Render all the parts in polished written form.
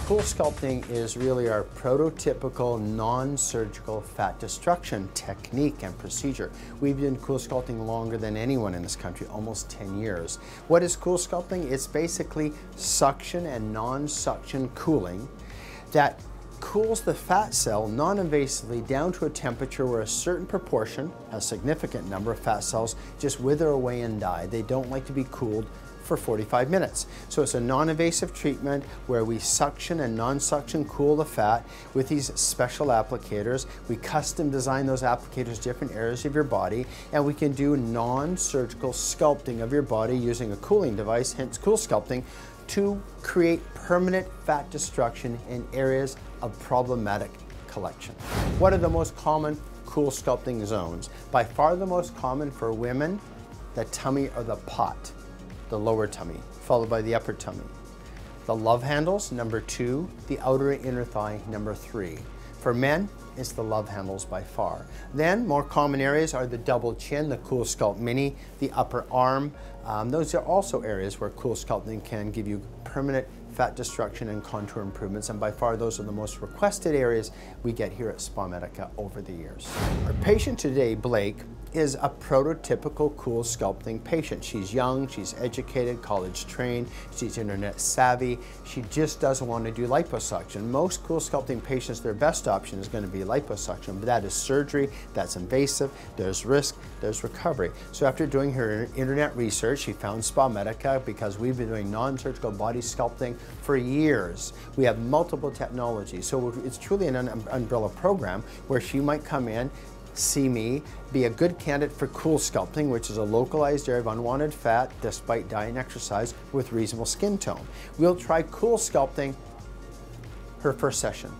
CoolSculpting is really our prototypical non-surgical fat destruction technique and procedure. We've been CoolSculpting longer than anyone in this country, almost 10 years. What is CoolSculpting? It's basically suction and non-suction cooling that cools the fat cell non-invasively down to a temperature where a certain proportion, a significant number of fat cells, just wither away and die. They don't like to be cooled for 45 minutes. So it's a non-invasive treatment where we suction and non-suction cool the fat with these special applicators. We custom design those applicators different areas of your body, and we can do non-surgical sculpting of your body using a cooling device, hence CoolSculpting, to create permanent fat destruction in areas of problematic collection. What are the most common CoolSculpting zones? By far the most common for women, the tummy or the pot, the lower tummy, followed by the upper tummy. The love handles, number 2, the outer and inner thigh, number 3. For men, it's the love handles by far. Then, more common areas are the double chin, the CoolSculpt Mini, the upper arm. Those are also areas where CoolSculpting can give you permanent fat destruction and contour improvements, and by far those are the most requested areas we get here at SpaMedica over the years. Our patient today, Blake, is a prototypical CoolSculpting patient. She's young, she's educated, college trained, she's internet savvy. She just doesn't want to do liposuction. Most CoolSculpting patients, their best option is going to be liposuction, but that is surgery, that's invasive, there's risk, there's recovery. So after doing her internet research, she found SpaMedica because we've been doing non-surgical body sculpting for years. We have multiple technologies, so it's truly an umbrella program where she might come in, see me, be a good candidate for CoolSculpting, which is a localized area of unwanted fat despite diet and exercise with reasonable skin tone. We'll try CoolSculpting her first session,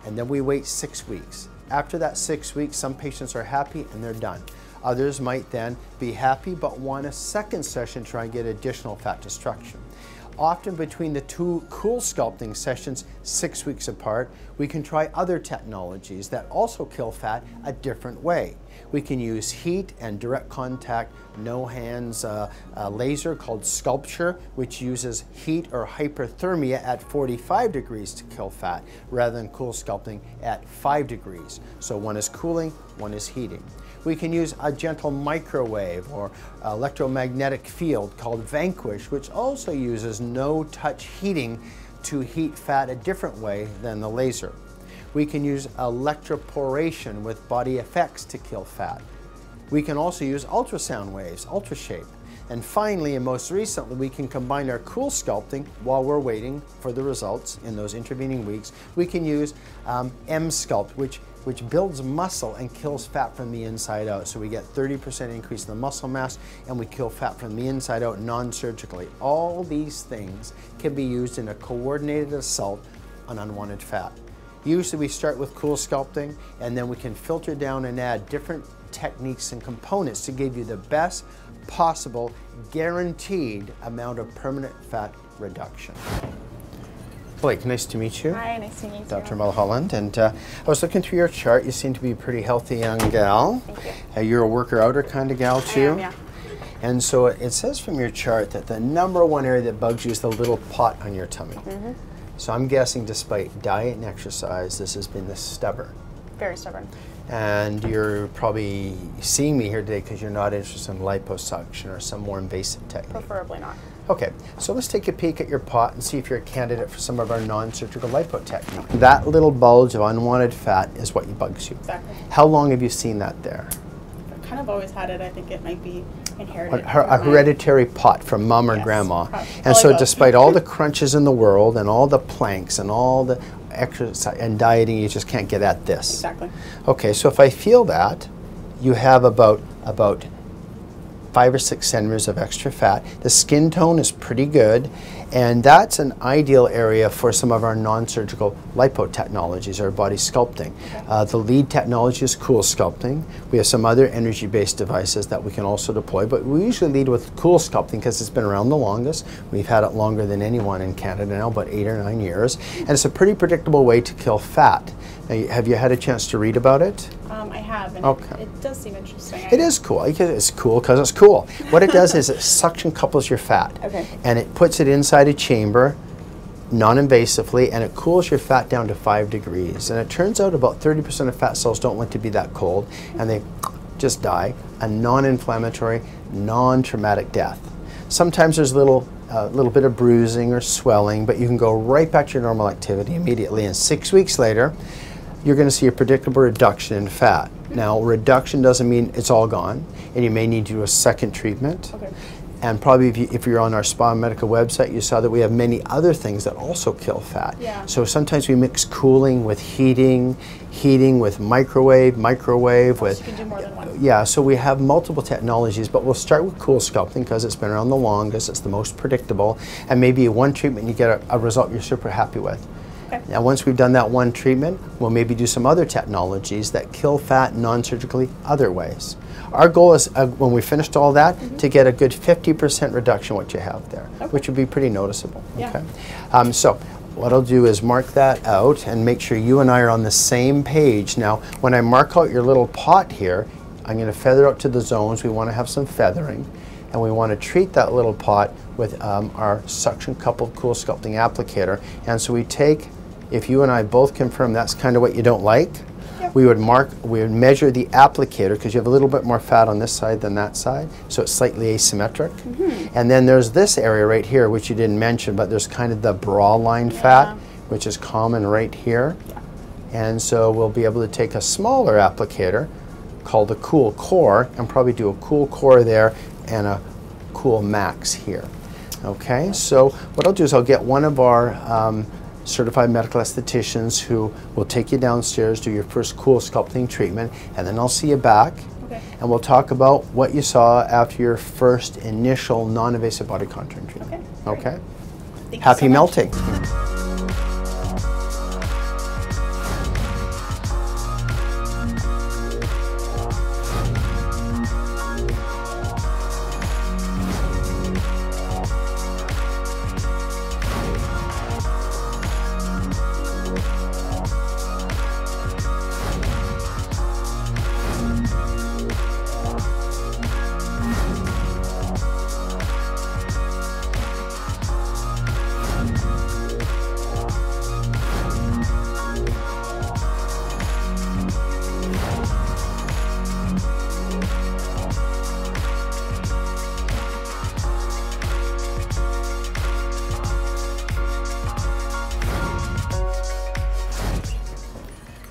and then we wait 6 weeks. After that 6 weeks, some patients are happy and they're done. Others might then be happy but want a second session to try and get additional fat destruction. Often between the 2 CoolSculpting sessions, 6 weeks apart, we can try other technologies that also kill fat a different way. We can use heat and direct contact, no hands laser called Sculpture, which uses heat or hyperthermia at 45 degrees to kill fat, rather than CoolSculpting at 5 degrees. So one is cooling, one is heating. We can use a gentle microwave or electromagnetic field called Vanquish, which also uses no-touch heating to heat fat a different way than the laser. We can use electroporation with BodyFX to kill fat. We can also use ultrasound waves, UltraShape. And finally, and most recently, we can combine our CoolSculpting while we're waiting for the results in those intervening weeks. We can use EmSculpt, which builds muscle and kills fat from the inside out. So we get 30% increase in the muscle mass, and we kill fat from the inside out non-surgically. All these things can be used in a coordinated assault on unwanted fat. Usually we start with CoolSculpting, and then we can filter down and add different techniques and components to give you the best possible guaranteed amount of permanent fat reduction. Blake, nice to meet you. Hi, nice to meet you. Dr. Mulholland, and I was looking through your chart. You seem to be a pretty healthy young gal. Thank you. You're a worker-outer kind of gal too? I am, yeah. And so it says from your chart that the #1 area that bugs you is the little pot on your tummy. Mm-hmm. So I'm guessing despite diet and exercise, this has been this stubborn. Very stubborn. And you're probably seeing me here today because you're not interested in liposuction or some more invasive technique. Preferably not. Okay, so let's take a peek at your pot and see if you're a candidate for some of our non-surgical lipo technique. That little bulge of unwanted fat is what bugs you. Exactly. How long have you seen that there? I've kind of always had it. I think it might be inherited. A hereditary pot from mom or grandma. And so Probably despite all the crunches in the world and all the planks and all the exercise and dieting, you just can't get at this. Exactly. Okay, so if I feel that, you have about 5 or 6 centimeters of extra fat. The skin tone is pretty good, and that's an ideal area for some of our non-surgical lipo technologies or body sculpting. Okay. The lead technology is CoolSculpting. We have some other energy-based devices that we can also deploy, but we usually lead with CoolSculpting because it's been around the longest. We've had it longer than anyone in Canada now, about 8 or 9 years, and it's a pretty predictable way to kill fat. Now, have you had a chance to read about it? I have, and okay. it does seem interesting. It is cool. It's cool because it's cool. What it does is it suction couples your fat, okay. and it puts it inside a chamber non-invasively, and it cools your fat down to 5 degrees. And it turns out about 30% of fat cells don't like to be that cold, and they just die a non-inflammatory, non-traumatic death. Sometimes there's a little bit of bruising or swelling, but you can go right back to your normal activity immediately. And 6 weeks later, you're going to see a predictable reduction in fat. Now, reduction doesn't mean it's all gone, and you may need to do a second treatment. Okay. And probably if you're on our SpaMedica website, you saw that we have many other things that also kill fat. Yeah. So sometimes we mix cooling with heating, heating with microwave with... So you can do more than one. Yeah, so we have multiple technologies, but we'll start with CoolSculpting because it's been around the longest, it's the most predictable, and maybe one treatment you get a result you're super happy with. Okay. Now, once we've done that one treatment, we'll maybe do some other technologies that kill fat non-surgically other ways. Our goal is, when we finished all that, to get a good 50% reduction what you have there, which would be pretty noticeable. Yeah. Okay. So what I'll do is mark that out and make sure you and I are on the same page. Now, when I mark out your little pot here, I'm going to feather out to the zones. We want to have some feathering, and we want to treat that little pot with our suction coupled CoolSculpting applicator. And so we take, if you and I both confirm that's kind of what you don't like, we would measure the applicator, because you have a little bit more fat on this side than that side, so it's slightly asymmetric. And then there's this area right here, which you didn't mention, but there's kind of the bra line fat, which is common right here. And so we'll be able to take a smaller applicator called a cool core and probably do a cool core there and a cool max here. Okay, so what I'll do is I'll get one of our certified medical estheticians who will take you downstairs, do your first CoolSculpting treatment, and then I'll see you back. Okay. And we'll talk about what you saw after your first initial non-invasive body contouring treatment. Okay? Thank you Happy so much. melting.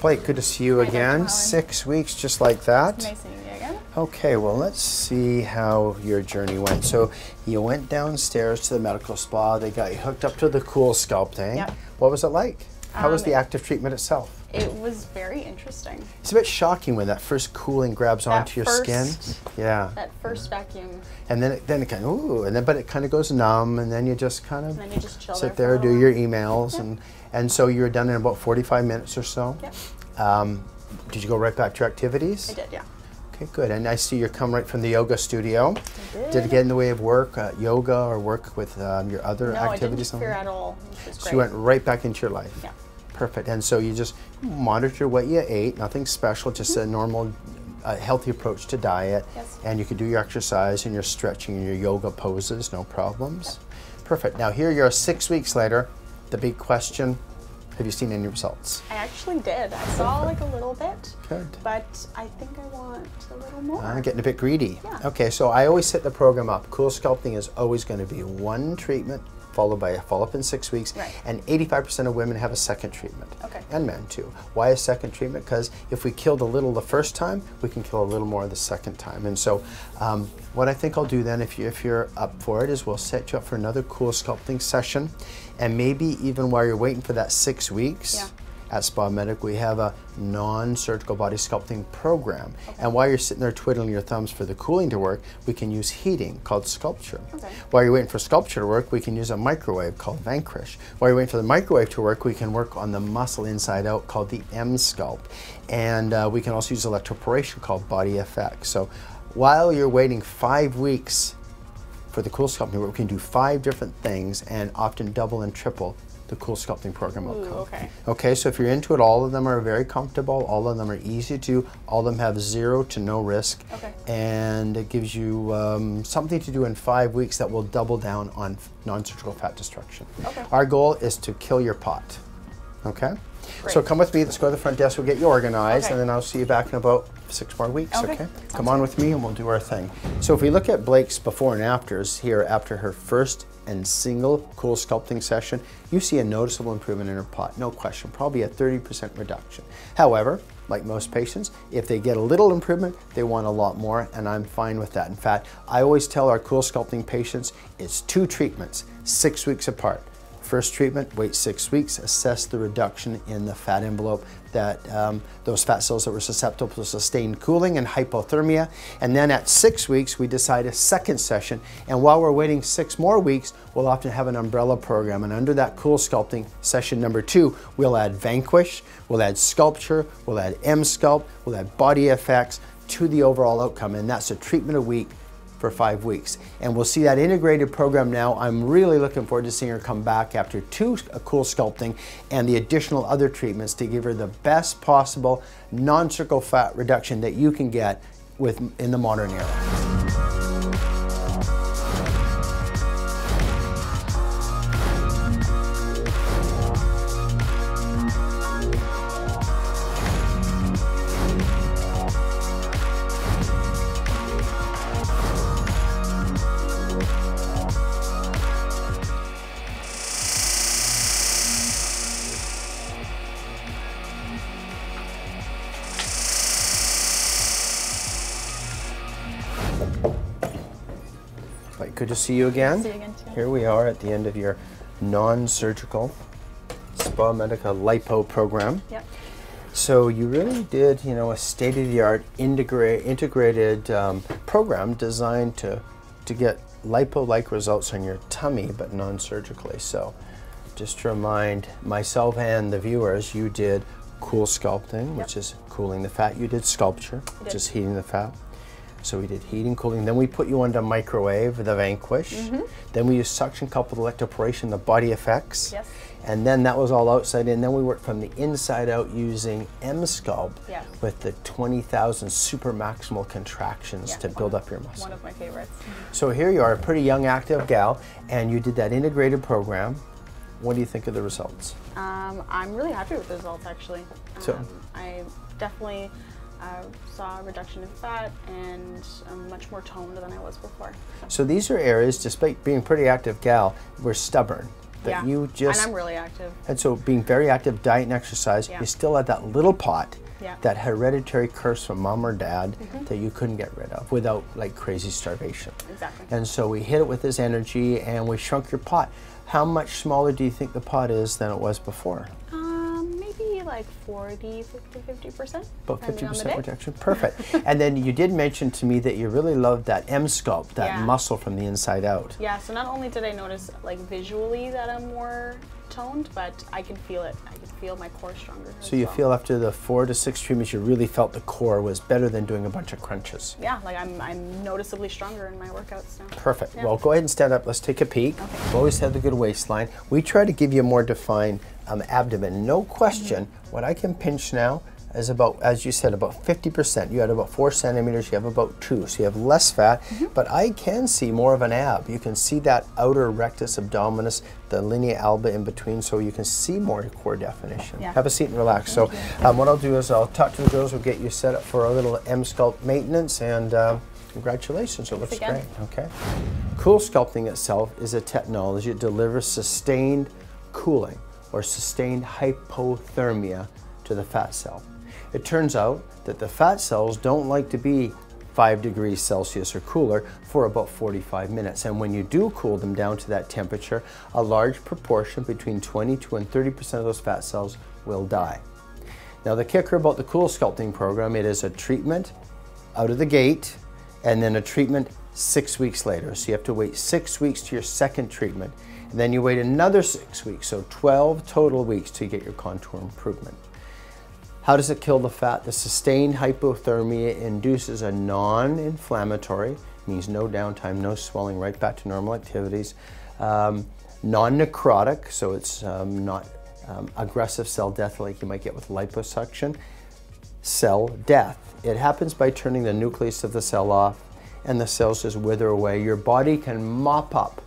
Blake, good to see you again. 6 weeks just like that. Nice seeing you again. Okay, well, let's see how your journey went. So you went downstairs to the medical spa. They got you hooked up to the CoolSculpting. Yep. What was it like? How was the active treatment itself? It was very interesting. It's a bit shocking when that first cooling grabs onto your skin. Yeah. That first vacuum. And then it kind of, ooh, and then but it kind of goes numb, and then you just kind of chill sit there, do your emails, and so you were done in about 45 minutes or so. Yep. Did you go right back to your activities? I did, yeah. Okay, good. And I see you come right from the yoga studio. I did. Did it get in the way of work, yoga, or work with your other No, activities? I didn't interfere at all, which was great. So you went right back into your life. Yeah. Perfect. And so you just monitor what you ate, nothing special, just a normal, healthy approach to diet. Yes. And you could do your exercise and your stretching and your yoga poses, no problems. Yep. Perfect. Now here you are 6 weeks later. The big question, have you seen any results? I actually did. I saw like a little bit. Good. But I think I want a little more. I'm getting a bit greedy. Yeah. Okay, so I always set the program up. CoolSculpting is always going to be one treatment followed by a follow-up in 6 weeks, right. And 85% of women have a second treatment, okay. And men too. Why a second treatment? Because if we killed a little the first time, we can kill a little more the second time. And so what I think I'll do then, if you're up for it, is we'll set you up for another CoolSculpting session, and maybe even while you're waiting for that 6 weeks, yeah. At SpaMedica, we have a non-surgical body sculpting program. Okay. And while you're sitting there twiddling your thumbs for the cooling to work, we can use heating called sculpture. Okay. While you're waiting for sculpture to work, we can use a microwave called Vanquish. While you're waiting for the microwave to work, we can work on the muscle inside out called the EmSculpt. And we can also use electroporation called BodyFX. So while you're waiting 5 weeks for the CoolSculpting work, we can do 5 different things and often double and triple the the CoolSculpting program will come. Okay. Okay, so if you're into it, all of them are very comfortable, all of them are easy to do, all of them have 0 to no risk. Okay. And it gives you something to do in 5 weeks that will double down on non-surgical fat destruction. Okay. Our goal is to kill your pot. Okay? Great. So come with me, let's go to the front desk, we'll get you organized, Okay. and then I'll see you back in about 6 more weeks, Okay. okay? Come on with me and we'll do our thing. So if we look at Blake's before and afters here after her first and single CoolSculpting session, you see a noticeable improvement in her pot, no question, probably a 30% reduction. However, like most patients, if they get a little improvement, they want a lot more, and I'm fine with that. In fact, I always tell our CoolSculpting patients, it's 2 treatments, 6 weeks apart. First treatment, wait 6 weeks, assess the reduction in the fat envelope, that those fat cells that were susceptible to sustained cooling and hypothermia. And then at 6 weeks, we decide a second session. And while we're waiting 6 more weeks, we'll often have an umbrella program. And under that CoolSculpting session number 2, we'll add Vanquish, we'll add Sculpture, we'll add EmSculpt, we'll add BodyFX to the overall outcome. And that's a treatment a week for 5 weeks. And we'll see that integrated program now. I'm really looking forward to seeing her come back after 2 CoolSculpting and the additional other treatments to give her the best possible non-surgical fat reduction that you can get in the modern era. Good to see you again. See you again too. Here we are at the end of your non-surgical SpaMedica lipo program. Yep. So you really did, you know, a state-of-the-art integrated program designed to get lipo-like results on your tummy, but non-surgically. So just to remind myself and the viewers, you did CoolSculpting, which is cooling the fat. You did Sculpture, which is heating the fat. So we did heating, cooling, then we put you under microwave, the Vanquish. Then we used suction coupled electroporation, the BodyFX. Yes. And then that was all outside in. Then we worked from the inside out using EmSculpt with the 20,000 super maximal contractions to build up your muscle. One of my favorites. So here you are, a pretty young active gal, and you did that integrated program. What do you think of the results? I'm really happy with the results, actually. So I definitely saw a reduction in fat, and I'm much more toned than I was before. So these are areas, despite being a pretty active gal, we're stubborn. That you just, and I'm really active. And so being very active, diet and exercise, you still had that little pot, that hereditary curse from mom or dad that you couldn't get rid of without like crazy starvation. Exactly. And so we hit it with this energy and we shrunk your pot. How much smaller do you think the pot is than it was before? Maybe like 40, 50%. About 50% reduction, perfect. And then you did mention to me that you really loved that EmSculpt, that muscle from the inside out. Yeah, so not only did I notice like visually that I'm more toned, but I can feel it. I can feel my core stronger. So you feel after the 4 to 6 treatments, you really felt the core was better than doing a bunch of crunches. Yeah, like I'm noticeably stronger in my workouts now. Perfect. Well, go ahead and stand up. Let's take a peek. Okay. We've always had the good waistline. We try to give you a more defined abdomen. No question, what I can pinch now is about, as you said, about 50%. You had about 4 centimeters, you have about 2, so you have less fat, but I can see more of an ab. You can see that outer rectus abdominis, the linea alba in between, so you can see more core definition. Have a seat and relax. So what I'll do is I'll talk to the girls, we'll get you set up for a little EmSculpt maintenance, and congratulations, it looks great. Okay. CoolSculpting itself is a technology that delivers sustained cooling or sustained hypothermia to the fat cell. It turns out that the fat cells don't like to be 5 degrees Celsius or cooler for about 45 minutes. And when you do cool them down to that temperature, a large proportion, between 22 and 30% of those fat cells will die. Now the kicker about the CoolSculpting program, it is a treatment out of the gate and then a treatment 6 weeks later. So you have to wait 6 weeks to your second treatment. And then you wait another 6 weeks, so 12 total weeks to get your contour improvement. How does it kill the fat? The sustained hypothermia induces a non-inflammatory, means no downtime, no swelling, right back to normal activities. non-necrotic, so it's not aggressive cell death like you might get with liposuction. Cell death. It happens by turning the nucleus of the cell off and the cells just wither away. Your body can mop up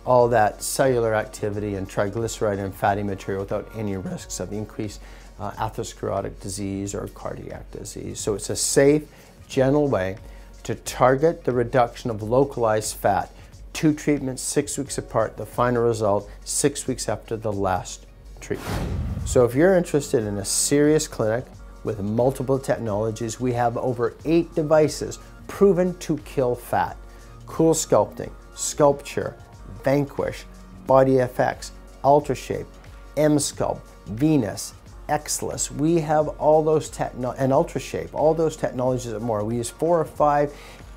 all that cellular activity and triglyceride and fatty material without any risks of increased atherosclerotic disease or cardiac disease. So it's a safe, gentle way to target the reduction of localized fat. 2 treatments, 6 weeks apart, the final result 6 weeks after the last treatment. So if you're interested in a serious clinic with multiple technologies, we have over 8 devices proven to kill fat. CoolSculpting, Sculpture, Vanquish, BodyFX, UltraShape, EmSculpt, Venus, Excilis. We have all those and UltraShape, all those technologies and more. We use 4 or 5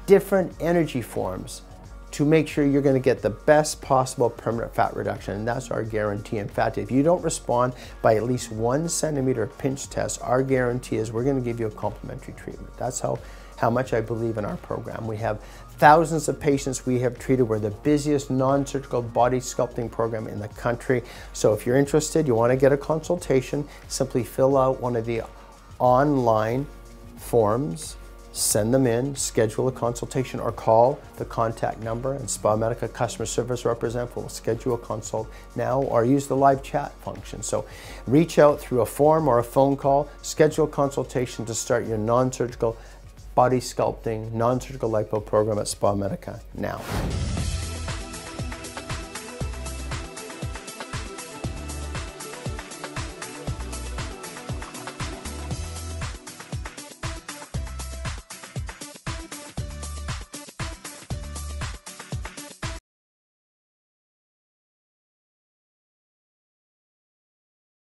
different energy forms to make sure you're going to get the best possible permanent fat reduction, and that's our guarantee. In fact, if you don't respond by at least 1 centimeter pinch test, our guarantee is we're going to give you a complimentary treatment. That's how much I believe in our program. We have thousands of patients we have treated. We're the busiest non-surgical body sculpting program in the country. So if you're interested, you want to get a consultation, simply fill out one of the online forms, send them in, schedule a consultation, or call the contact number, and SpaMedica customer service representative will schedule a consult now, or use the live chat function. So reach out through a form or a phone call, schedule a consultation to start your non-surgical body sculpting, non-surgical lipo program at SpaMedica now.